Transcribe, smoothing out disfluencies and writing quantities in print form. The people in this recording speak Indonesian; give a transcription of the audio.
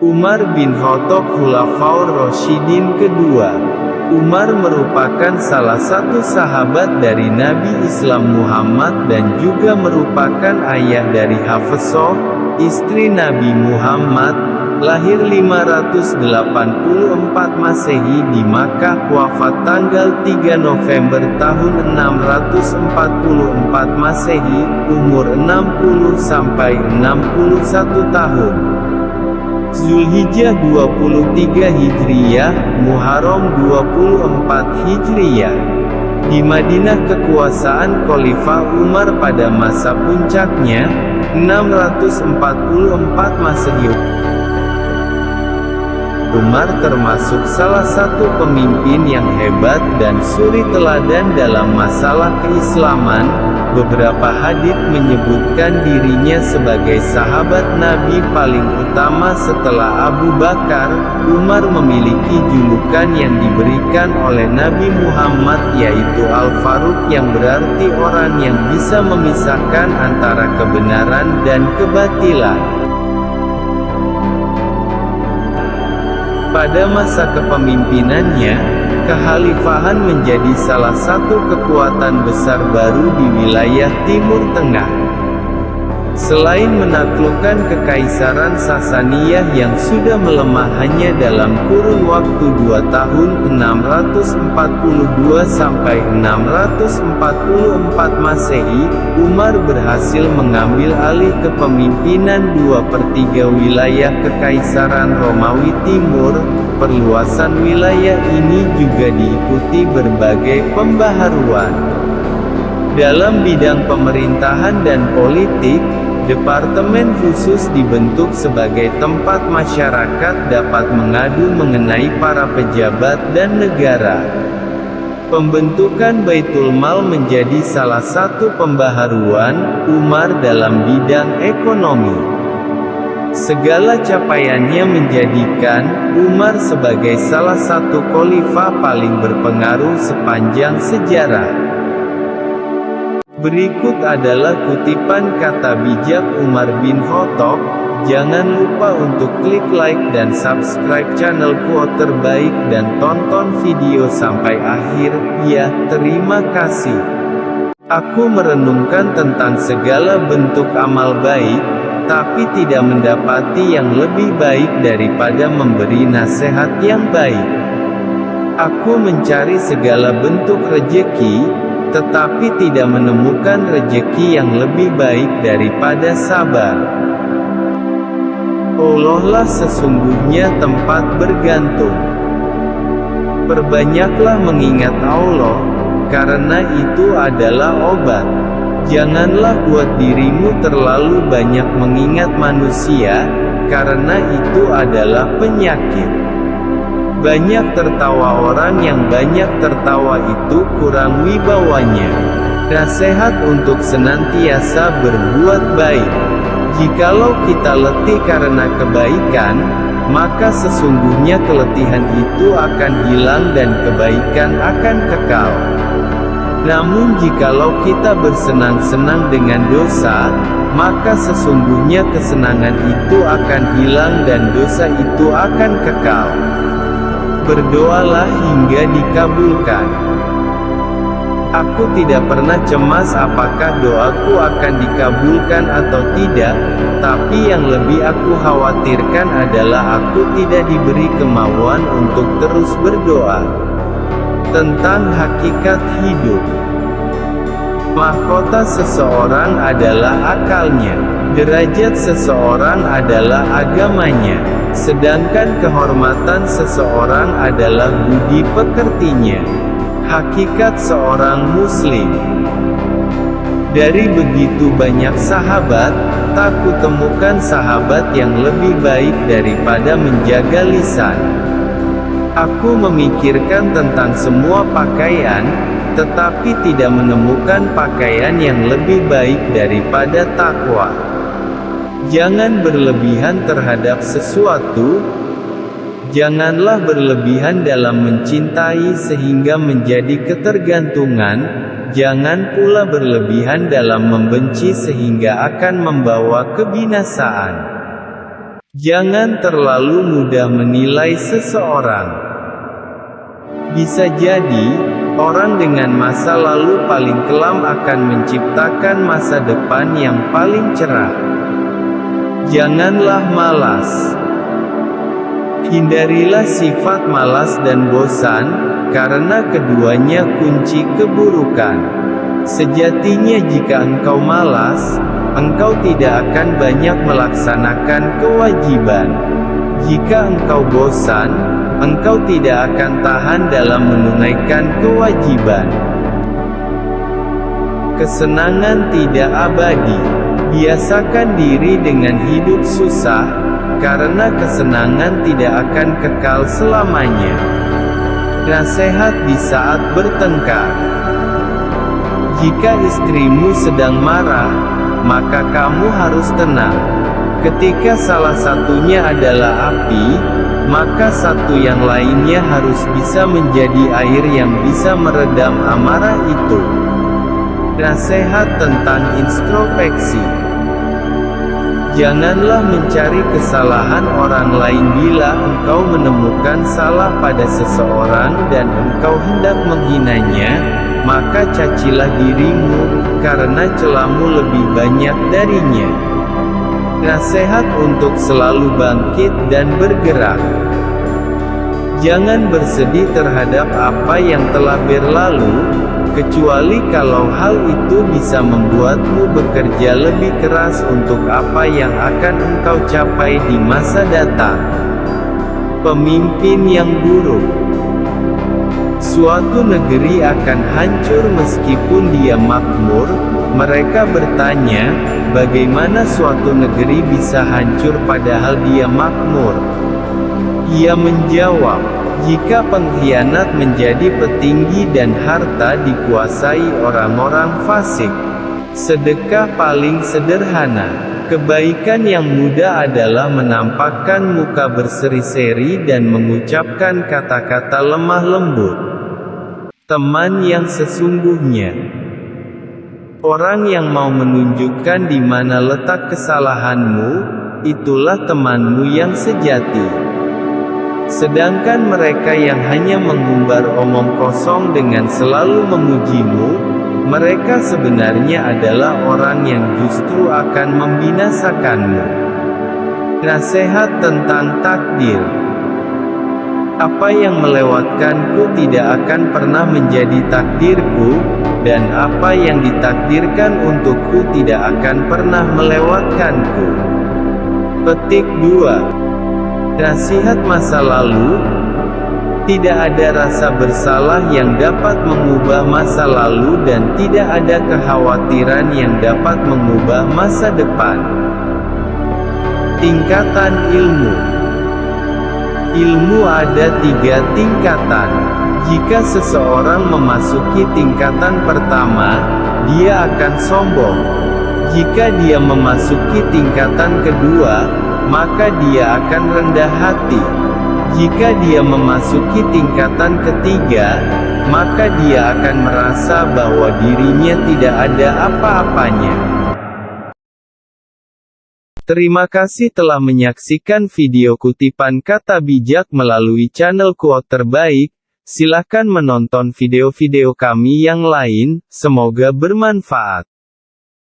Umar bin Khattab Khulafaur Rasyidin kedua. Umar merupakan salah satu sahabat dari Nabi Islam Muhammad dan juga merupakan ayah dari Hafsah, istri Nabi Muhammad, lahir 584 Masehi di Makkah, wafat tanggal 3 November tahun 644 Masehi, umur 60-61 tahun. Zulhijjah 23 Hijriyah, Muharram 24 Hijriyah. Di Madinah kekuasaan Khalifah Umar pada masa puncaknya, 644 Masehi. Umar termasuk salah satu pemimpin yang hebat dan suri teladan dalam masalah keislaman. Beberapa hadits menyebutkan dirinya sebagai sahabat Nabi paling utama setelah Abu Bakar. Umar memiliki julukan yang diberikan oleh Nabi Muhammad yaitu Al-Faruq, yang berarti orang yang bisa memisahkan antara kebenaran dan kebatilan. Pada masa kepemimpinannya, kekhalifahan menjadi salah satu kekuatan besar baru di wilayah Timur Tengah. Selain menaklukkan Kekaisaran Sasaniyah yang sudah melemah hanya dalam kurun waktu 2 tahun 642–644 Masehi, Umar berhasil mengambil alih kepemimpinan 2/3 wilayah Kekaisaran Romawi Timur. Perluasan wilayah ini juga diikuti berbagai pembaharuan dalam bidang pemerintahan dan politik. Departemen khusus dibentuk sebagai tempat masyarakat dapat mengadu mengenai para pejabat dan negara. Pembentukan Baitul Mal menjadi salah satu pembaharuan Umar dalam bidang ekonomi. Segala capaiannya menjadikan Umar sebagai salah satu khalifah paling berpengaruh sepanjang sejarah. Berikut adalah kutipan kata bijak Umar bin Khattab. Jangan lupa untuk klik like dan subscribe channel Quote Terbaik dan tonton video sampai akhir. Ya, terima kasih. Aku merenungkan tentang segala bentuk amal baik, tapi tidak mendapati yang lebih baik daripada memberi nasihat yang baik. Aku mencari segala bentuk rejeki, tetapi tidak menemukan rejeki yang lebih baik daripada sabar. Allah lah sesungguhnya tempat bergantung. Perbanyaklah mengingat Allah, karena itu adalah obat. Janganlah buat dirimu terlalu banyak mengingat manusia, karena itu adalah penyakit. Banyak tertawa orang yang banyak tertawa itu kurang wibawanya. Nasihat untuk senantiasa berbuat baik. Jikalau kita letih karena kebaikan, maka sesungguhnya keletihan itu akan hilang dan kebaikan akan kekal. Namun jikalau kita bersenang-senang dengan dosa, maka sesungguhnya kesenangan itu akan hilang dan dosa itu akan kekal. Berdoalah hingga dikabulkan. Aku tidak pernah cemas apakah doaku akan dikabulkan atau tidak, tapi yang lebih aku khawatirkan adalah aku tidak diberi kemauan untuk terus berdoa. Tentang hakikat hidup. Mahkota seseorang adalah akalnya. Derajat seseorang adalah agamanya, sedangkan kehormatan seseorang adalah budi pekertinya. Hakikat seorang muslim. Dari begitu banyak sahabat, tak kutemukan sahabat yang lebih baik daripada menjaga lisan. Aku memikirkan tentang semua pakaian, tetapi tidak menemukan pakaian yang lebih baik daripada takwa. Jangan berlebihan terhadap sesuatu. Janganlah berlebihan dalam mencintai sehingga menjadi ketergantungan. Jangan pula berlebihan dalam membenci sehingga akan membawa kebinasaan. Jangan terlalu mudah menilai seseorang. Bisa jadi, orang dengan masa lalu paling kelam akan menciptakan masa depan yang paling cerah. Janganlah malas. Hindarilah sifat malas dan bosan, karena keduanya kunci keburukan. Sejatinya jika engkau malas, engkau tidak akan banyak melaksanakan kewajiban. Jika engkau bosan, engkau tidak akan tahan dalam menunaikan kewajiban. Kesenangan tidak abadi. Biasakan diri dengan hidup susah, karena kesenangan tidak akan kekal selamanya. Nasihat di saat bertengkar. Jika istrimu sedang marah, maka kamu harus tenang. Ketika salah satunya adalah api, maka satu yang lainnya harus bisa menjadi air yang bisa meredam amarah itu. Nasihat tentang introspeksi. Janganlah mencari kesalahan orang lain. Bila engkau menemukan salah pada seseorang dan engkau hendak menghinanya, maka cacilah dirimu, karena celahmu lebih banyak darinya. Nasihat untuk selalu bangkit dan bergerak. Jangan bersedih terhadap apa yang telah berlalu, kecuali kalau hal itu bisa membuatmu bekerja lebih keras untuk apa yang akan engkau capai di masa datang. Pemimpin yang buruk. Suatu negeri akan hancur meskipun dia makmur. Mereka bertanya, bagaimana suatu negeri bisa hancur padahal dia makmur? Ia menjawab, jika pengkhianat menjadi petinggi dan harta dikuasai orang-orang fasik. Sedekah paling sederhana. Kebaikan yang mudah adalah menampakkan muka berseri-seri dan mengucapkan kata-kata lemah lembut. Teman yang sesungguhnya. Orang yang mau menunjukkan di mana letak kesalahanmu, itulah temanmu yang sejati. Sedangkan mereka yang hanya mengumbar omong kosong dengan selalu memujimu, mereka sebenarnya adalah orang yang justru akan membinasakanmu. Nasihat tentang takdir. Apa yang melewatkanku tidak akan pernah menjadi takdirku, dan apa yang ditakdirkan untukku tidak akan pernah melewatkanku. Petik 2. Nasihat masa lalu. Tidak ada rasa bersalah yang dapat mengubah masa lalu dan tidak ada kekhawatiran yang dapat mengubah masa depan. Tingkatan ilmu. Ilmu ada 3 tingkatan. Jika seseorang memasuki tingkatan pertama, dia akan sombong. Jika dia memasuki tingkatan kedua, maka dia akan rendah hati. Jika dia memasuki tingkatan ketiga, maka dia akan merasa bahwa dirinya tidak ada apa-apanya. Terima kasih telah menyaksikan video kutipan kata bijak melalui channel Quote Terbaik. Silakan menonton video-video kami yang lain, semoga bermanfaat.